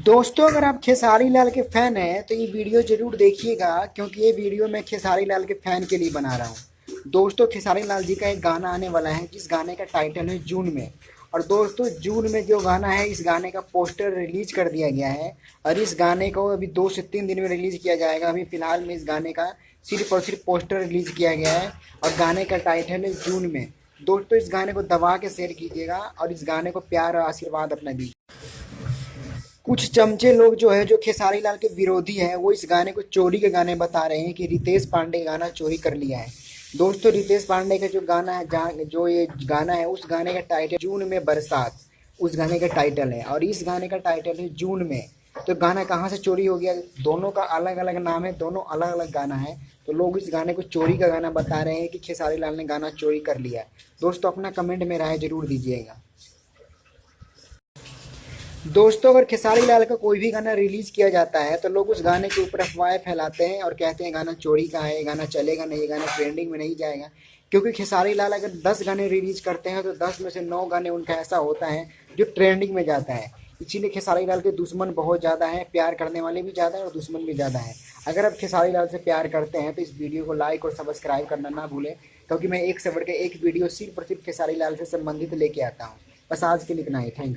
दोस्तों अगर आप खेसारी लाल के फैन हैं तो ये वीडियो जरूर देखिएगा, क्योंकि ये वीडियो मैं खेसारी लाल के फैन के लिए बना रहा हूँ। दोस्तों खेसारी लाल जी का एक गाना आने वाला है जिस गाने का टाइटल है जून में। और दोस्तों जून में जो गाना है इस गाने का पोस्टर रिलीज कर दिया गया है। और इस गाने को अभी 2 से 3 दिन में रिलीज किया जाएगा। अभी फिलहाल में इस गाने का सिर्फ और सिर्फ पोस्टर रिलीज किया गया है और गाने का टाइटल है जून में। दोस्तों इस गाने को दबा के शेयर कीजिएगा और इस गाने को प्यार और आशीर्वाद अपना दीजिए। कुछ चमचे लोग जो है जो खेसारी लाल के विरोधी हैं वो इस गाने को चोरी के गाने बता रहे हैं कि रितेश पांडे गाना चोरी कर लिया है। दोस्तों रितेश पांडे का जो गाना है, जहाँ जो ये गाना है उस गाने का टाइटल जून में बरसात उस गाने का टाइटल है और इस गाने का टाइटल है जून में। तो गाना कहाँ से चोरी हो गया? दोनों का अलग अलग नाम है, दोनों अलग अलग गाना है। तो लोग इस गाने को चोरी का गाना बता रहे हैं कि खेसारी लाल ने गाना चोरी कर लिया है। दोस्तों अपना कमेंट में राय जरूर दीजिएगा। दोस्तों अगर खेसारी लाल का कोई भी गाना रिलीज किया जाता है तो लोग उस गाने के ऊपर अफवाहें फैलाते हैं और कहते हैं गाना चोरी का है, ये गाना चलेगा नहीं, ये गाना ट्रेंडिंग में नहीं जाएगा। क्योंकि खेसारी लाल अगर 10 गाने रिलीज करते हैं तो 10 में से 9 गाने उनका ऐसा होता है जो ट्रेंडिंग में जाता है। इसीलिए खेसारी लाल के दुश्मन बहुत ज़्यादा हैं, प्यार करने वाले भी ज़्यादा हैं और दुश्मन भी ज़्यादा हैं। अगर आप खेसारी लाल से प्यार करते हैं तो इस वीडियो को लाइक और सब्सक्राइब करना ना भूलें, क्योंकि मैं एक से बढ़ के एक वीडियो सिर्फ और सिर्फ खेसारी लाल से संबंधित लेके आता हूँ। बस आज के लिए इतना ही। Thank you.